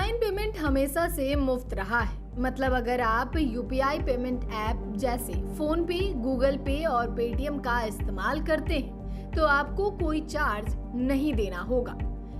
Online payment हमेशा से मुफ्त रहा है। मतलब अगर आप यूपीआई पेमेंट ऐप जैसे फोन पे, गूगल पे और पेटीएम का इस्तेमाल करते हैं तो आपको कोई चार्ज नहीं देना होगा।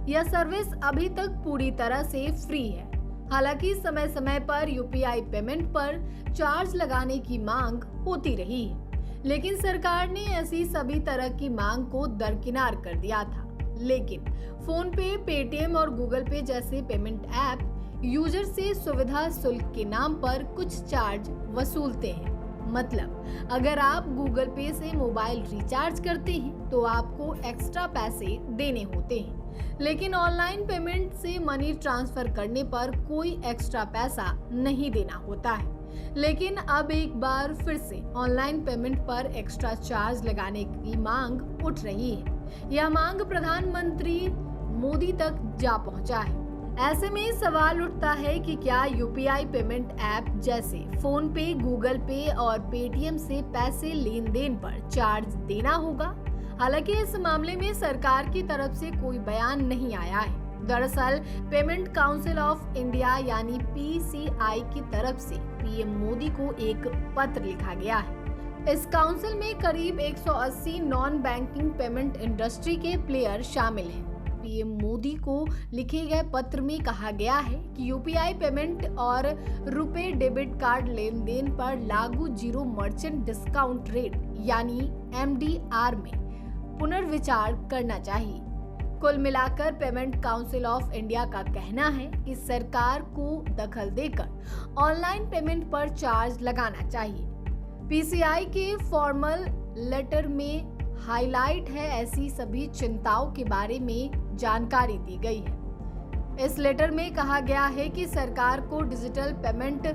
यह सर्विस अभी तक पूरी तरह से फ्री है। हालांकि समय समय पर यूपीआई पेमेंट पर चार्ज लगाने की मांग होती रही है, लेकिन सरकार ने ऐसी सभी तरह की मांग को दरकिनार कर दिया था। लेकिन फोन पे, पेटीएम और गूगल पे जैसे पेमेंट ऐप यूजर से सुविधा शुल्क के नाम पर कुछ चार्ज वसूलते हैं। मतलब अगर आप गूगल पे से मोबाइल रिचार्ज करते हैं तो आपको एक्स्ट्रा पैसे देने होते हैं, लेकिन ऑनलाइन पेमेंट से मनी ट्रांसफर करने पर कोई एक्स्ट्रा पैसा नहीं देना होता है। लेकिन अब एक बार फिर से ऑनलाइन पेमेंट पर एक्स्ट्रा चार्ज लगाने की मांग उठ रही है। यह मांग प्रधानमंत्री मोदी तक जा पहुंचा है। ऐसे में सवाल उठता है कि क्या यूपीआई पेमेंट ऐप जैसे फोन पे, गूगल पे और पेटीएम से पैसे लेन देन पर चार्ज देना होगा। हालांकि इस मामले में सरकार की तरफ से कोई बयान नहीं आया है। दरअसल पेमेंट काउंसिल ऑफ इंडिया यानी पीसीआई की तरफ से पीएम मोदी को एक पत्र लिखा गया है। इस काउंसिल में करीब 180 नॉन बैंकिंग पेमेंट इंडस्ट्री के प्लेयर शामिल हैं। पीएम मोदी को लिखे गए पत्र में कहा गया है कि यूपीआई पेमेंट और रुपे डेबिट कार्ड लेन देन पर लागू जीरो मर्चेंट डिस्काउंट रेट यानी एमडीआर में पुनर्विचार करना चाहिए। कुल मिलाकर पेमेंट काउंसिल ऑफ इंडिया का कहना है कि सरकार को दखल देकर ऑनलाइन पेमेंट पर चार्ज लगाना चाहिए। पीसीआई के फॉर्मल लेटर में हाईलाइट है ऐसी सभी चिंताओं के बारे में जानकारी दी गई है। इस लेटर में कहा गया है कि सरकार को डिजिटल पेमेंट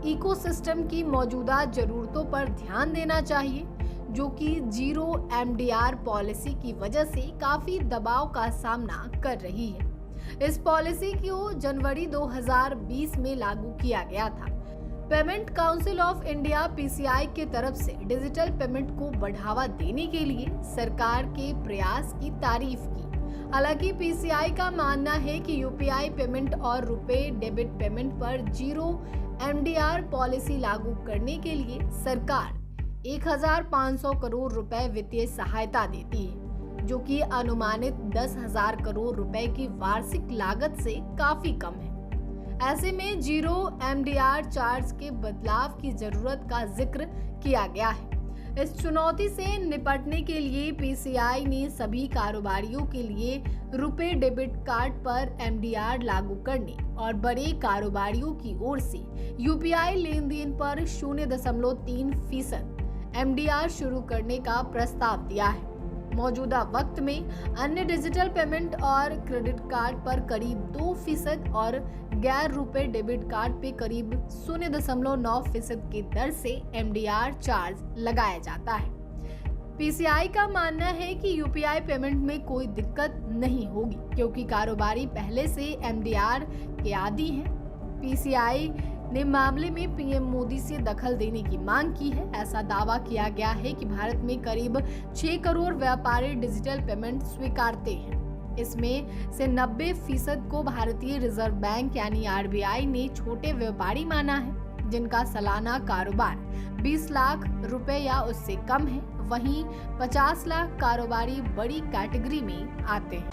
इकोसिस्टम की मौजूदा जरूरतों पर ध्यान देना चाहिए, जो कि जीरो एमडीआर पॉलिसी की वजह से काफी दबाव का सामना कर रही है। इस पॉलिसी को जनवरी 2020 में लागू किया गया था। Payment council of India PCI के तरफ से डिजिटल पेमेंट को बढ़ावा देने के लिए सरकार के प्रयास की तारीफ की। हालांकि पीसीआई का मानना है कि यूपीआई पेमेंट और रुपे डेबिट पेमेंट पर जीरो एमडीआर पॉलिसी लागू करने के लिए सरकार 1500 करोड़ रुपए वित्तीय सहायता देती है, जो कि अनुमानित 10,000 करोड़ रुपए की वार्षिक लागत से काफी कम है। ऐसे में जीरो एमडीआर चार्ज के बदलाव की जरूरत का जिक्र किया गया है। इस चुनौती से निपटने के लिए पीसीआई ने सभी कारोबारियों के लिए रुपे डेबिट कार्ड पर एमडीआर लागू करने और बड़े कारोबारियों की ओर से यूपीआई लेन देन पर 0.3% एमडीआर शुरू करने का प्रस्ताव दिया है। मौजूदा वक्त में अन्य डिजिटल पेमेंट और क्रेडिट कार्ड पर करीब 2% और गैर रुपे डेबिट कार्ड पे करीब 0.9% की दर से एमडीआर चार्ज लगाया जाता है। पीसीआई का मानना है कि यूपीआई पेमेंट में कोई दिक्कत नहीं होगी, क्योंकि कारोबारी पहले से एमडीआर के आदी हैं। पीसीआई ने मामले में पीएम मोदी से दखल देने की मांग की है। ऐसा दावा किया गया है कि भारत में करीब 6 करोड़ व्यापारी डिजिटल पेमेंट स्वीकारते हैं। इसमें से 90% को भारतीय रिजर्व बैंक यानी आरबीआई ने छोटे व्यापारी माना है, जिनका सालाना कारोबार 20 लाख रुपए या उससे कम है। वहीं 50 लाख कारोबारी बड़ी कैटेगरी में आते हैं।